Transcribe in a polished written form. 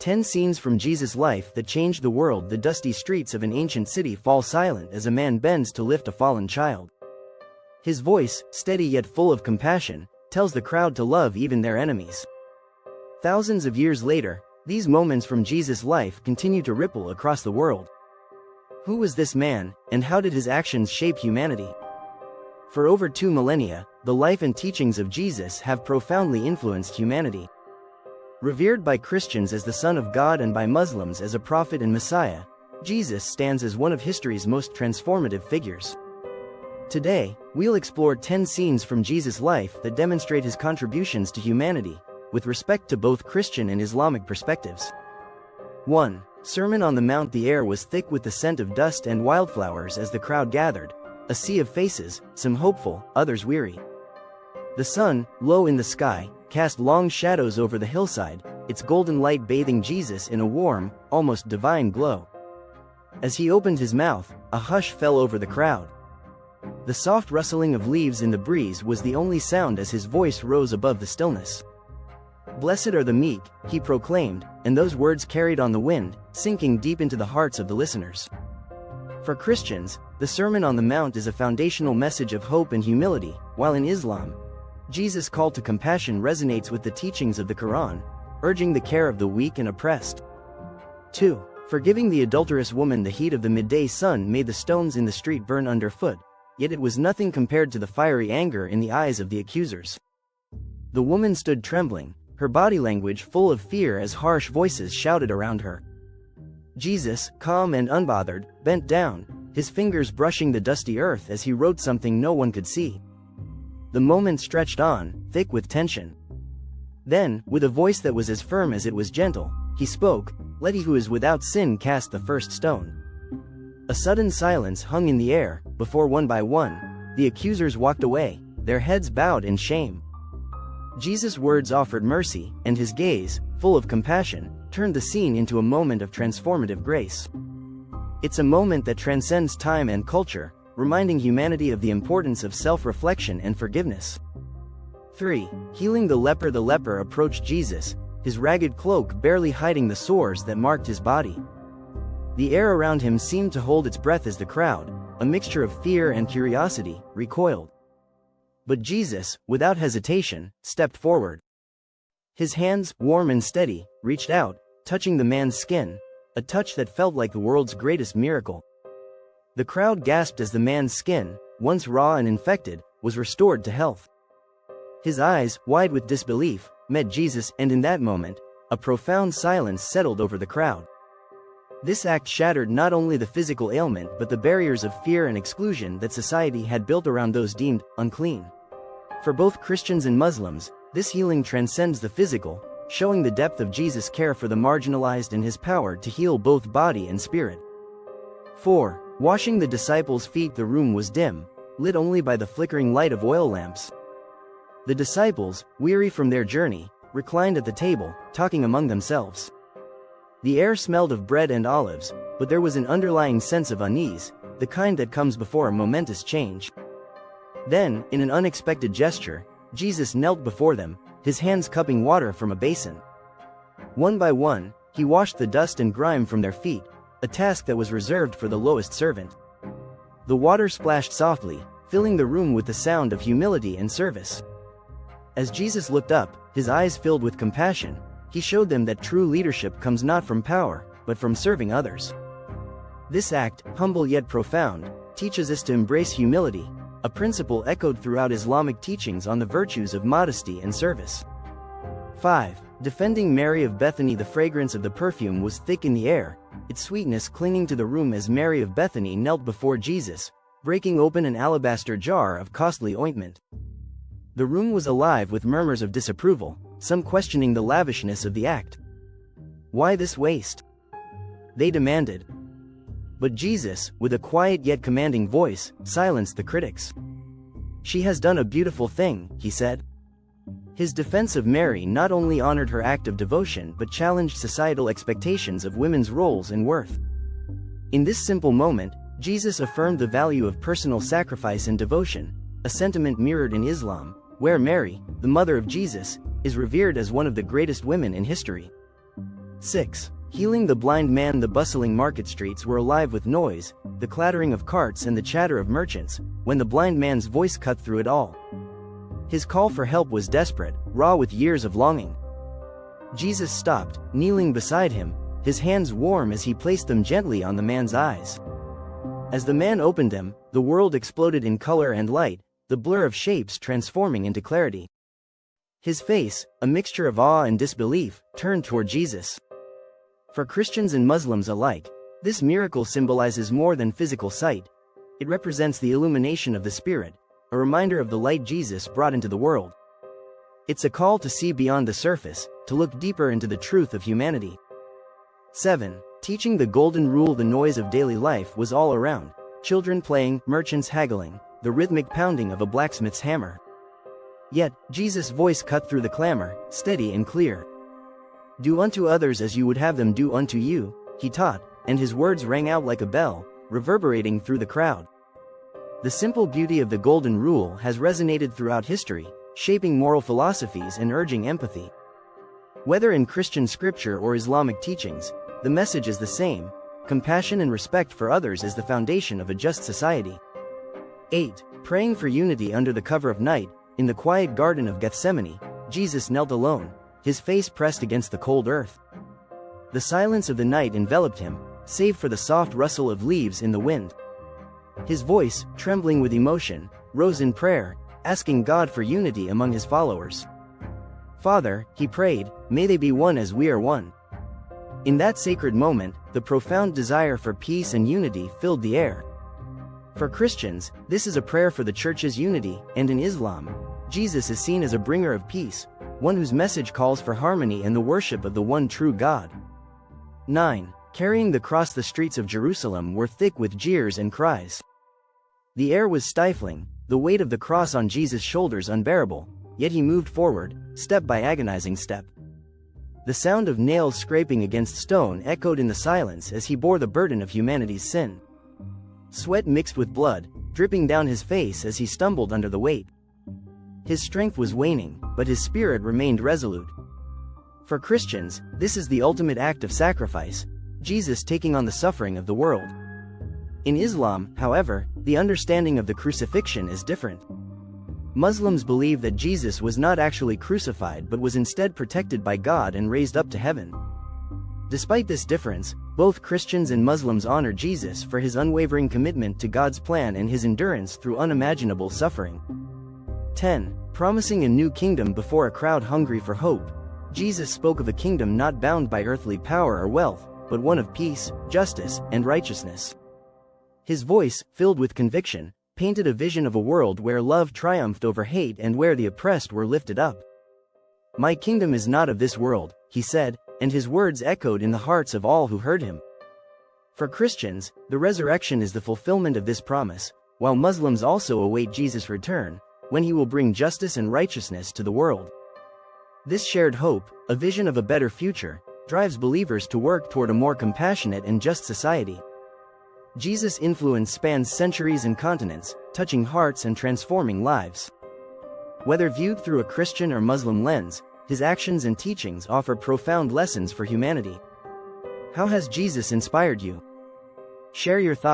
10 scenes from Jesus' life that changed the world. The dusty streets of an ancient city fall silent as a man bends to lift a fallen child. His voice, steady yet full of compassion, tells the crowd to love even their enemies. Thousands of years later, these moments from Jesus' life continue to ripple across the world. Who was this man, and how did his actions shape humanity? For over 2 millennia, the life and teachings of Jesus have profoundly influenced humanity. Revered by Christians as the Son of God and by Muslims as a prophet and Messiah, Jesus stands as one of history's most transformative figures. Today, we'll explore 10 scenes from Jesus' life that demonstrate his contributions to humanity, with respect to both Christian and Islamic perspectives. 1. Sermon on the Mount. The air was thick with the scent of dust and wildflowers as the crowd gathered, a sea of faces, some hopeful, others weary. The sun, low in the sky, cast long shadows over the hillside, its golden light bathing Jesus in a warm, almost divine glow. As he opened his mouth, a hush fell over the crowd. The soft rustling of leaves in the breeze was the only sound as his voice rose above the stillness. "Blessed are the meek," he proclaimed, and those words carried on the wind, sinking deep into the hearts of the listeners. For Christians, the Sermon on the Mount is a foundational message of hope and humility, while in Islam, Jesus' call to compassion resonates with the teachings of the Quran, urging the care of the weak and oppressed. 2. Forgiving the adulterous woman. The heat of the midday sun made the stones in the street burn underfoot, yet it was nothing compared to the fiery anger in the eyes of the accusers. The woman stood trembling, her body language full of fear as harsh voices shouted around her. Jesus, calm and unbothered, bent down, his fingers brushing the dusty earth as he wrote something no one could see. The moment stretched on, thick with tension. Then, with a voice that was as firm as it was gentle, he spoke, "Let he who is without sin cast the first stone." A sudden silence hung in the air, before one by one, the accusers walked away, their heads bowed in shame. Jesus' words offered mercy, and his gaze, full of compassion, turned the scene into a moment of transformative grace. It's a moment that transcends time and culture, reminding humanity of the importance of self-reflection and forgiveness. 3. Healing the leper. The leper approached Jesus, his ragged cloak barely hiding the sores that marked his body. The air around him seemed to hold its breath as the crowd, a mixture of fear and curiosity, recoiled. But Jesus, without hesitation, stepped forward. His hands, warm and steady, reached out, touching the man's skin, a touch that felt like the world's greatest miracle. The crowd gasped as the man's skin, once raw and infected, was restored to health. His eyes, wide with disbelief, met Jesus, and in that moment, a profound silence settled over the crowd. This act shattered not only the physical ailment but the barriers of fear and exclusion that society had built around those deemed unclean. For both Christians and Muslims, this healing transcends the physical, showing the depth of Jesus' care for the marginalized and his power to heal both body and spirit. 4. Washing the disciples' feet. The room was dim, lit only by the flickering light of oil lamps. The disciples, weary from their journey, reclined at the table, talking among themselves. The air smelled of bread and olives, but there was an underlying sense of unease, the kind that comes before a momentous change. Then, in an unexpected gesture, Jesus knelt before them, his hands cupping water from a basin. One by one, he washed the dust and grime from their feet, a task that was reserved for the lowest servant. The water splashed softly, filling the room with the sound of humility and service. As Jesus looked up, his eyes filled with compassion, he showed them that true leadership comes not from power, but from serving others. This act, humble yet profound, teaches us to embrace humility, a principle echoed throughout Islamic teachings on the virtues of modesty and service. 5. Defending Mary of Bethany. The fragrance of the perfume was thick in the air, its sweetness clinging to the room as Mary of Bethany knelt before Jesus, breaking open an alabaster jar of costly ointment. The room was alive with murmurs of disapproval, some questioning the lavishness of the act. "Why this waste?" they demanded. But Jesus, with a quiet yet commanding voice, silenced the critics. "She has done a beautiful thing," he said. His defense of Mary not only honored her act of devotion but challenged societal expectations of women's roles and worth. In this simple moment, Jesus affirmed the value of personal sacrifice and devotion, a sentiment mirrored in Islam, where Mary, the mother of Jesus, is revered as one of the greatest women in history. 6. Healing the blind man. The bustling market streets were alive with noise, the clattering of carts and the chatter of merchants, when the blind man's voice cut through it all. His call for help was desperate, raw with years of longing. Jesus stopped, kneeling beside him, his hands warm as he placed them gently on the man's eyes. As the man opened them, the world exploded in color and light, the blur of shapes transforming into clarity. His face, a mixture of awe and disbelief, turned toward Jesus. For Christians and Muslims alike, this miracle symbolizes more than physical sight. It represents the illumination of the Spirit, a reminder of the light Jesus brought into the world. It's a call to see beyond the surface, to look deeper into the truth of humanity. 7. Teaching the golden rule. The noise of daily life was all around, children playing, merchants haggling, the rhythmic pounding of a blacksmith's hammer. Yet, Jesus' voice cut through the clamor, steady and clear. "Do unto others as you would have them do unto you," he taught, and his words rang out like a bell, reverberating through the crowd. The simple beauty of the golden rule has resonated throughout history, shaping moral philosophies and urging empathy. Whether in Christian scripture or Islamic teachings, the message is the same: compassion and respect for others is the foundation of a just society. 8. Praying for unity. Under the cover of night, in the quiet garden of Gethsemane, Jesus knelt alone, his face pressed against the cold earth. The silence of the night enveloped him, save for the soft rustle of leaves in the wind. His voice, trembling with emotion, rose in prayer, asking God for unity among his followers. "Father," he prayed, "may they be one as we are one." In that sacred moment, the profound desire for peace and unity filled the air. For Christians, this is a prayer for the Church's unity, and in Islam, Jesus is seen as a bringer of peace, one whose message calls for harmony and the worship of the one true God. 9. Carrying the cross. The streets of Jerusalem were thick with jeers and cries. The air was stifling, the weight of the cross on Jesus' shoulders unbearable, yet he moved forward, step by agonizing step. The sound of nails scraping against stone echoed in the silence as he bore the burden of humanity's sin. Sweat mixed with blood, dripping down his face as he stumbled under the weight. His strength was waning, but his spirit remained resolute. For Christians, this is the ultimate act of sacrifice, Jesus taking on the suffering of the world. In Islam, however, the understanding of the crucifixion is different. Muslims believe that Jesus was not actually crucified but was instead protected by God and raised up to heaven. Despite this difference, both Christians and Muslims honor Jesus for his unwavering commitment to God's plan and his endurance through unimaginable suffering. 10. Promising a new kingdom. Before a crowd hungry for hope, Jesus spoke of a kingdom not bound by earthly power or wealth, but one of peace, justice, and righteousness. His voice, filled with conviction, painted a vision of a world where love triumphed over hate and where the oppressed were lifted up. "My kingdom is not of this world," he said, and his words echoed in the hearts of all who heard him. For Christians, the resurrection is the fulfillment of this promise, while Muslims also await Jesus' return, when he will bring justice and righteousness to the world. This shared hope, a vision of a better future, drives believers to work toward a more compassionate and just society. Jesus' influence spans centuries and continents, touching hearts and transforming lives. Whether viewed through a Christian or Muslim lens, his actions and teachings offer profound lessons for humanity. How has Jesus inspired you? Share your thoughts.